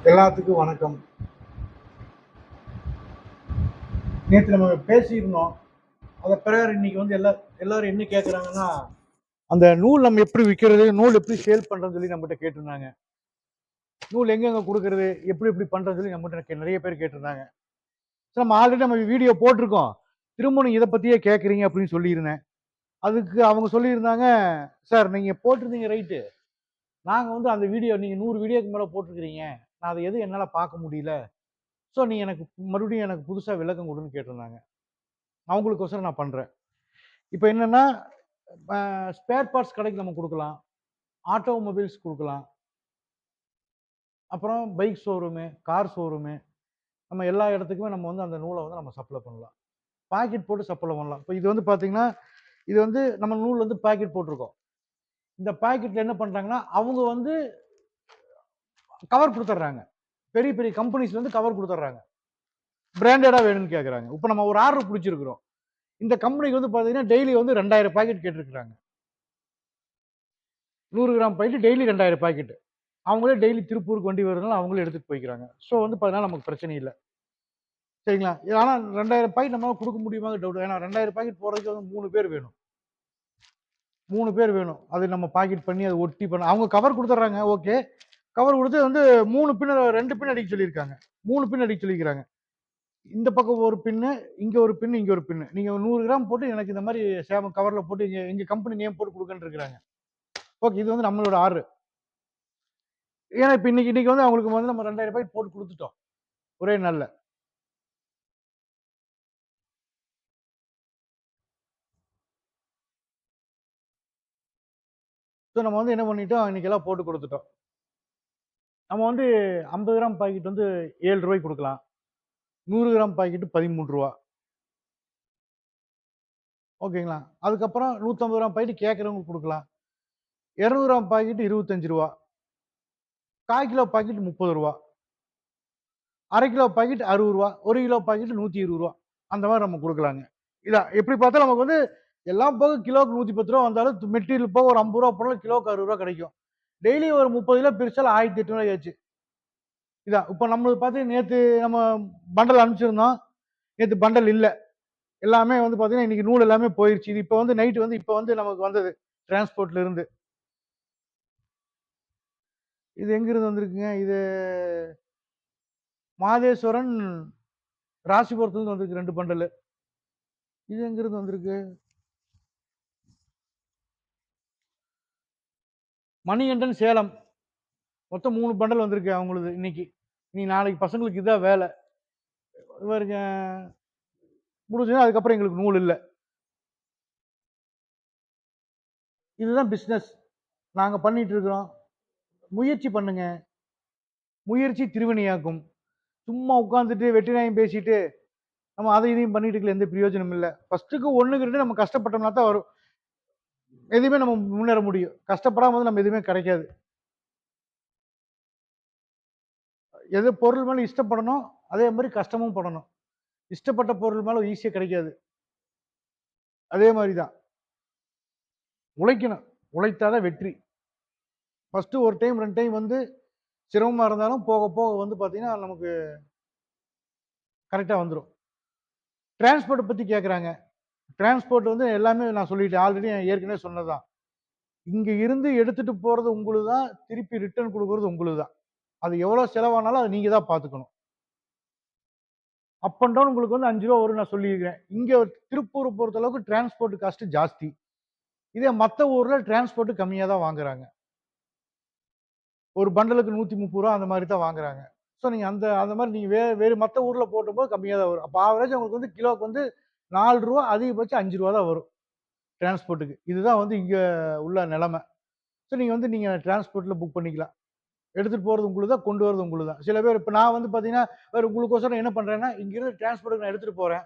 எல்லாத்துக்கும் வணக்கம். நேற்று நம்ம பேசியிருந்தோம். அதை பிறகு இன்னைக்கு வந்து எல்லாரும் என்ன கேட்குறாங்கன்னா, அந்த நூல் நம்ம எப்படி விற்கிறது, நூல் எப்படி சேல் பண்ணுறதுன்னு சொல்லி நம்மகிட்ட கேட்டிருந்தாங்க. நூல் எங்கெங்கே கொடுக்கறது, எப்படி எப்படி பண்ணுறதுன்னு சொல்லி நம்மகிட்ட நிறைய பேர் கேட்டிருந்தாங்க. நம்ம ஆல்ரெடி நம்ம வீடியோ போட்டிருக்கோம். திரும்ப நீங்கள் இதை பற்றியே கேட்குறீங்க அப்படின்னு சொல்லியிருந்தேன். அதுக்கு அவங்க சொல்லியிருந்தாங்க, சார் நீங்கள் போட்டிருந்தீங்க ரைட்டு. நாங்கள் வந்து அந்த வீடியோ நீங்கள் 100 வீடியோக்கு மேலே போட்டிருக்கிறீங்க. நான் அதை என்னால் பார்க்க முடியல. ஸோ நீங்கள் எனக்கு மறுபடியும் எனக்கு புதுசாக விளக்கம் கொடுன்னு கேட்டிருந்தாங்க. அவங்களுக்கோசரம் நான் பண்றேன். இப்ப என்னன்னா, ஸ்பேர் பார்ட்ஸ் கடைக்கு நம்ம குடுக்கலாம். ஆட்டோமொபைல்ஸ் குடுக்கலாம். அப்புறம் பைக் ஷோரூமு, கார் ஷோரூமு, நம்ம எல்லா இடத்துக்குமே நம்ம வந்து அந்த நூல வந்து நம்ம சப்ளை பண்ணலாம். பாக்கெட் போட்டு சப்ளை பண்ணலாம். இப்ப இது வந்து பாத்தீங்கன்னா, இது வந்து நம்ம நூல் வந்து பாக்கெட் போட்டிருக்கோம். இந்த பாக்கெட்ல என்ன பண்றாங்கன்னா, அவங்க வந்து கவர் குடுத்துடுறாங்க. பெரிய பெரிய கம்பெனிஸ்ல இருந்து கவர் குடுத்துடுறாங்க. பிராண்டடா வேணும்னு கேட்கறாங்க. இப்ப நம்ம ஒரு ஆர்டர் புடிச்சிருக்கிறோம். இந்த கம்பெனிக்கு வந்து பாத்தீங்கன்னா, டெய்லி வந்து 2000 பாக்கெட் கேட்டிருக்காங்க. 100 கிராம் பாக்கெட் டெய்லி 2000 பாக்கெட். அவங்களே டெய்லி திருப்பூருக்கு வண்டி வருதுனால அவங்களே எடுத்துட்டு போய்க்கிறாங்க. ஸோ வந்து அதனால நமக்கு பிரச்சனை இல்ல. சரிங்களா? ஆனா 2000 பாக்கெட் நம்மளால குடுக்க முடியுமாங்கிற டவுட். ஏன்னா 2000 பாக்கெட் போடுறதுக்கு வந்து 3 பேர் வேணும். 3 பேர் வேணும். அது நம்ம பாக்கெட் பண்ணி அத ஒட்டி அவங்க கவர் குடுத்துடுறாங்க. ஓகே. கவர் குடுத்து வந்து 3 பின் 2 பின் அடிக்க சொல்லியிருக்காங்க. 3 பின் அடிக்க சொல்லியிருக்காங்க. இந்த பக்கம் ஒரு பின்னு, இங்க ஒரு பின், இங்க ஒரு பின். நீங்க 100 கிராம் போட்டு எனக்கு இந்த மாரி கவர்ல போட்டு எங்க கம்பெனி நேம் போட்டு குடுங்கன்னு இருக்கிறாங்க. ஓகே. இது வந்து நம்மளோட ஆர்டர். ஏன்னா இப்ப இன்னைக்கு வந்து அவங்களுக்கு வந்து நம்ம 2000 பாக்கெட் போட்டு குடுத்துட்டோம். ஒரே நாள்ல. ஸோ நம்ம வந்து என்ன பண்ணிட்டோம், இன்னைக்கெல்லாம் போட்டு குடுத்துட்டோம். நம்ம வந்து 50 கிராம் பாக்கெட் வந்து ரூ. 7 குடுக்கலாம். 100 கிராம் பாக்கெட் ரூ. 13. ஓகேங்களா? அதுக்கப்புறம் 150 கிராம் பாக்கெட் கேட்கிறவங்களுக்கு குடுக்கலாம். 200 கிராம் பாக்கெட் ரூ. 25. 1/4 கிலோ பாக்கெட் ரூ. 30. 1/2 கிலோ பாக்கெட் ரூ. 60. 1 கிலோ பாக்கெட் ரூ. 120. அந்த மாரி நம்ம குடுக்கலாங்க. இதான் எப்படி பார்த்தாலும் நமக்கு வந்து எல்லாம் போக கிலோவுக்கு ரூ. 110 வந்தாலும் மெட்டீரியல் போக ஒரு ரூ. 50 போனாலும் கிலோவுக்கு ரூ. 60 கிடைக்கும். டெய்லி ஒரு 30 கிலோ பிரிச்சாலும் ரூ. 1800 ஆச்சு. இதான். இப்ப நம்மளுக்கு பார்த்து நேத்து நம்ம பண்டல் அனுப்பிச்சிருந்தோம். நேத்து பண்டல் இல்ல. எல்லாமே வந்து பார்த்தீங்கன்னா, இன்னைக்கு நூல் எல்லாமே போயிருச்சு. இது இப்ப வந்து நைட் வந்து இப்ப வந்து நமக்கு வந்தது. டிரான்ஸ்போர்ட்ல இருந்து. இது எங்கிருந்து வந்திருக்குங்க? இது மாதேஸ்வரன் ராசிபுரத்துலருந்து வந்திருக்கு 2 பண்டலு. இது எங்கிருந்து வந்திருக்கு? மணிகண்டன் சேலம். மொத்தம் 3 பண்டல் வந்திருக்கு அவங்களுது இன்னைக்கு. இனி நாளைக்கு பசங்களுக்கு இதான் வேல. இவருங்க முடிஞ்சதுன்னா அதுக்கப்புறம் எங்களுக்கு நூல் இல்ல. இதுதான் பிசினஸ். நாங்க பண்ணிட்டு இருக்கிறோம். முயற்சி பண்ணுங்க. முயற்சி திருவினையாக்கும். சும்மா உட்கார்ந்துட்டு வெட்டி நாயம் பேசிட்டு, நம்ம அதை இதையும் பண்ணிட்டு இருக்கல எந்த பிரயோஜனமும் இல்ல. ஃபர்ஸ்ட்டுக்கு 1க்கு 2 நம்ம கஷ்டப்பட்டோம்னா தான் வரும். எதுவுமே நம்ம முன்னேற முடியும். கஷ்டப்படாம வந்து நம்ம எதுவுமே கிடைக்காது. எது பொருள் மேல இஷ்டப்படணும், அதே மாரி கஷ்டமும் படணும். இஷ்டப்பட்ட பொருள் மேல ஈஸியா கிடைக்காது. அதே மாரி தான். உழைக்கணும். உழைத்தா தான் வெற்றி. ஃபர்ஸ்ட்டு 1 டைம், 2 டைம் வந்து சிரமமா இருந்தாலும் போக, போக வந்து பார்த்தீங்கன்னா, நமக்கு கரெக்ட்டா வந்துரும். டிரான்ஸ்போர்ட் பத்தி கேட்கறாங்க. டிரான்ஸ்போர்ட் வந்து எல்லாமே நான் சொல்லிட்டேன். ஆல்ரெடி ஏற்கனவே சொன்னது தான். இங்க இருந்து எடுத்துட்டு போறது உங்களுது தான். திருப்பி ரிட்டர்ன் குடுக்குறது உங்களுது தான். அது எவ்வளோ செலவானாலும் அத நீங்க தான் பார்த்துக்கணும். அப் அண்ட் டவுன் உங்களுக்கு வந்து ரூ. 5 வரும்னு நான் சொல்லியிருக்கிறேன். இங்க திருப்பூர பொறுத்த அளவுக்கு டிரான்ஸ்போர்ட் காஸ்ட் ஜாஸ்தி. இதே மத்த ஊர்ல டிரான்ஸ்போர்ட் கம்மியா தான் வாங்குறாங்க. ஒரு பண்டலுக்கு ரூ. 130 அந்த மாரி தான் வாங்குறாங்க. ஸோ நீங்க அந்த மாரி நீங்க வேறு மத்த ஊர்ல போடும்போது கம்மியா தான் வரும். அப்ப ஆவரேஜா உங்களுக்கு வந்து கிலோவுக்கு வந்து ரூ. 4 அதிகபட்சம் ரூ. 5 தான் வரும். டிரான்ஸ்போர்ட்க்கு. இதுதான் வந்து இங்க உள்ள நெலைம. ஸோ நீங்க டிரான்ஸ்போர்ட்ல புக் பண்ணிக்கலாம். எடுத்துட்டு போறது உங்களுது தான், கொண்டு வரது உங்களுது தான். சில பேர் இப்ப நான் வந்து பார்த்தீங்கன்னா, வேற உங்களுக்கோசரம் என்ன பண்றேன்னா, இங்கிருந்து டிரான்ஸ்போர்ட்க்கு நான் எடுத்துட்டு போறேன்.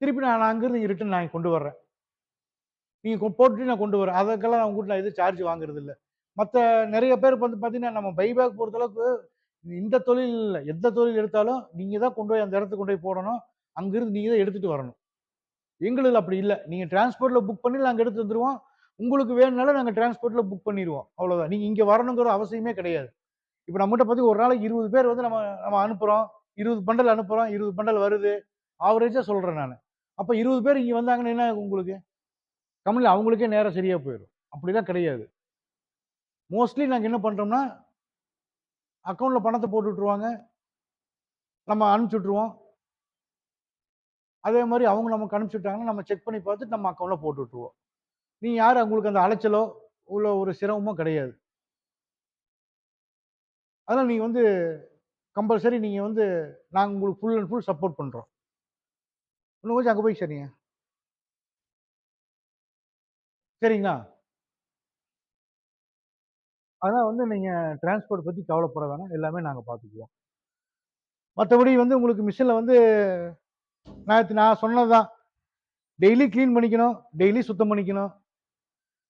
திருப்பி நான் அங்கிருந்து இங்க ரிட்டர்ன் நான் கொண்டு வர்றேன். நீங்க போட்டுட்டு நான் கொண்டு வரேன். அதுக்கெல்லாம் நான் உங்ககிட்ட நான் எதுவும் சார்ஜ் வாங்குறது இல்ல. மத்த நெறைய பேருக்கு வந்து பார்த்தீங்கன்னா, நம்ம பைபேக் பொறுத்த அளவுக்கு இந்த தொழில் இல்ல. எந்த தொழில் எடுத்தாலும் நீங்க தான் கொண்டு போய் அந்த இடத்துக்கு கொண்டு போய் போடணும். அங்கிருந்து நீங்க தான் எடுத்துட்டு வரணும். எங்களுதுல அப்படி இல்ல. நீங்க டிரான்ஸ்போர்ட்ல புக் பண்ணி நாங்க எடுத்து வந்துருவோம். உங்களுக்கு வேணும்னாலும் நாங்க டிரான்ஸ்போர்ட்ல புக் பண்ணிருவோம். அவ்வளவுதான். நீங்க இங்க வரணுங்கிற அவசியமே கிடையாது. இப்ப நம்மகிட்ட பாத்தீங்க ஒரு நாளைக்கு 20 பேர் வந்து நம்ம நம்ம அனுப்புறோம். 20 பண்டல் அனுப்புறோம். 20 பண்டல் வருது. ஆவரேஜா சொல்றேன் நானு. அப்ப 20 பேர் இங்க வந்தாங்கன்னா என்ன ஆகும் உங்களுக்கு? கம்பெனில அவங்களுக்கே நேரம் சரியா போயிரும். அப்படிலாம் கிடையாது. மோஸ்ட்லி நாங்க என்ன பண்றோம்னா, அக்கவுண்ட்ல பணத்த போட்டு விட்டுருவாங்க. நம்ம அனுப்பிச்சு விட்டுருவோம். அதே மாரி அவங்க நமக்கு அனுப்பிச்சு விட்டாங்கன்னா, நம்ம செக் பண்ணி பார்த்துட்டு நம்ம அக்கவுண்ட்ல போட்டு விட்டுருவோம். நீங்க யாரும் உங்களுக்கு அந்த அலைச்சலோ, உள்ள ஒரு சிரமமோ கிடையாது. அதனால நீங்க வந்து கம்பல்சரி நீங்க வந்து நாங்க உங்களுக்கு ஃபுல் அண்ட் ஃபுல் சப்போர்ட் பண்றோம். இன்னும் கொஞ்சம் அங்க போய் சரிங்க. சரிங்களா? அதனால வந்து நீங்க டிரான்ஸ்போர்ட் பத்தி கவலைப்பட வேணாம். எல்லாமே நாங்க பார்த்துக்குவோம். மத்தபடி வந்து உங்களுக்கு மிஷின்ல வந்து நான் சொன்னது தான். டெய்லி கிளீன் பண்ணிக்கணும். டெய்லி சுத்தம் பண்ணிக்கணும்.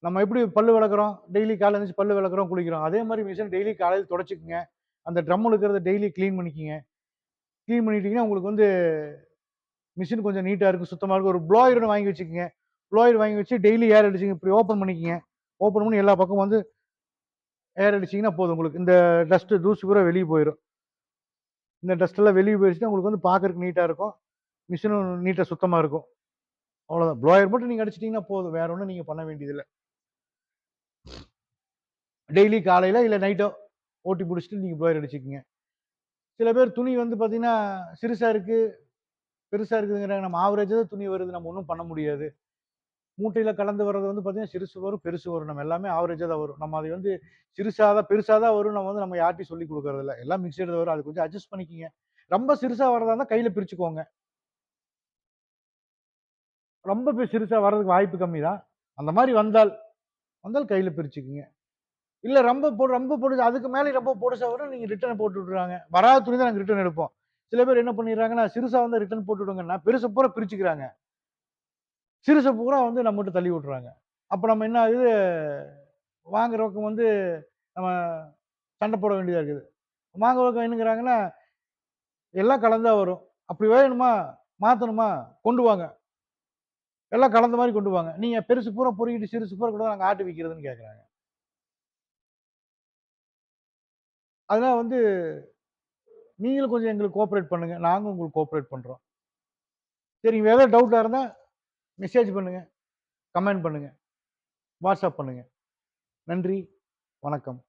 நம்ம எப்படி பல்லு விளக்குறோம், டெய்லி காலைல எந்திரிச்சு பல்லு விளக்குறோம், குளிக்கிறோம். அதே மாரி மிஷின் டெய்லி காலையில தொடச்சுக்கங்க. அந்த ட்ரம் இருக்கிறத டெய்லி கிளீன் பண்ணிக்கங்க. கிளீன் பண்ணிட்டீங்கன்னா, உங்களுக்கு வந்து மிஷின் கொஞ்சம் நீட்டா இருக்கும், சுத்தமா இருக்கும். ஒரு ப்ளோயர் ஒண்ணு வாங்கி வச்சுக்கங்க. ப்ளோயர் வாங்கி வச்சு டெய்லி ஏர் அடிச்சுங்க. இப்படி ஓப்பன் பண்ணிக்கங்க. ஓப்பன் பண்ணி எல்லா பக்கமும் வந்து ஏர் அடிச்சீங்கன்னா போதும் உங்களுக்கு. இந்த டஸ்ட் தூசி பூரா வெளிய போயிரும். இந்த டஸ்ட் எல்லாம் வெளிய போயிருச்சுன்னா, உங்களுக்கு வந்து பார்க்கறதுக்கு நீட்டா இருக்கும். மிஷினும் நீட்டா சுத்தமா இருக்கும். அவ்வளோதான். ப்ளோயர் மட்டும் நீங்க அடிச்சிட்டீங்கன்னா போதும். வேற ஒண்ணும் நீங்க பண்ண வேண்டியதில்ல. டெய்லி காலையில இல்ல நைட்டோ ஓட்டி முடிச்சுட்டு நீங்க ப்ளோயர் அடிச்சுக்கங்க. சில பேர் துணி வந்து பார்த்தீங்கன்னா, சிறுசா இருக்கு, பெருசா இருக்குதுங்கிறாங்க. நம்ம ஆவரேஜா தான் துணி வருது. நம்ம ஒண்ணும் பண்ண முடியாது. மூட்டையில கலந்து வர்றது வந்து பார்த்தீங்கன்னா, சிறுசு வரும், பெருசு வரும். நம்ம எல்லாமே ஆவரேஜா தான் வரும். நம்ம அதை வந்து சிறுசா தான், பெருசா தான் வரும். நம்ம வந்து நம்ம யார்ட்டயும் சொல்லிக் குடுக்குறதில்ல. எல்லாம் மிக்ஸ்டு தான் வரும். அது கொஞ்சம் அட்ஜஸ்ட் பண்ணிக்கங்க. ரொம்ப சிறுசா வர்றதா இருந்தா கையில பிரிச்சுக்கோங்க. ரொம்ப சிறுசா வர்றதுக்கு வாய்ப்பு கம்மி தான். அந்த மாரி வந்தால் கையில பிரிச்சுக்கங்க. இல்ல ரொம்ப பொடுசு அதுக்கு மேல ரொம்ப பொடுசா வரும். நீங்க ரிட்டர்ன் போட்டு விட்டுறாங்க. வராத துணி தான் நாங்க ரிட்டர்ன் எடுப்போம். சில பேர் என்ன பண்ணிடுறாங்கன்னா, சிறுசா வந்தா ரிட்டர்ன் போட்டு விடுங்கன்னா, பெருச பூரா பிரிச்சுக்கிறாங்க. சிறுச பூரா வந்து நம்மட்ட தள்ளி விட்டுறாங்க. அப்ப நம்ம என்ன ஆகுது, வாங்குறவங்க வந்து நம்ம சண்ட போட வேண்டியதா இருக்குது. வாங்குறவங்க என்னங்கிறாங்கன்னா, எல்லாம் கலந்தா வரும். அப்படி வேணுமா? மாத்தணுமா? கொண்டு வாங்க. எல்லாம் கலந்த மாரி கொண்டு வாங்க. நீங்க பெருசு பூரா பொறுக்கிட்டு சிறுசு பூரா கொண்டு வந்து நாங்க ஆட்டி விக்கிறதுன்னு கேட்கறாங்க. அதனால வந்து நீங்களும் கொஞ்சம் எங்களுக்கு கோஆப்பரேட் பண்ணுங்க. நாங்களும் உங்களுக்கு கோஆப்பரேட் பண்றோம். சரி வேற ஏதாவது டவுட்டா இருந்தா மெசேஜ் பண்ணுங்க, கமெண்ட் பண்ணுங்க, வாட்ஸ்அப் பண்ணுங்க. நன்றி, வணக்கம்.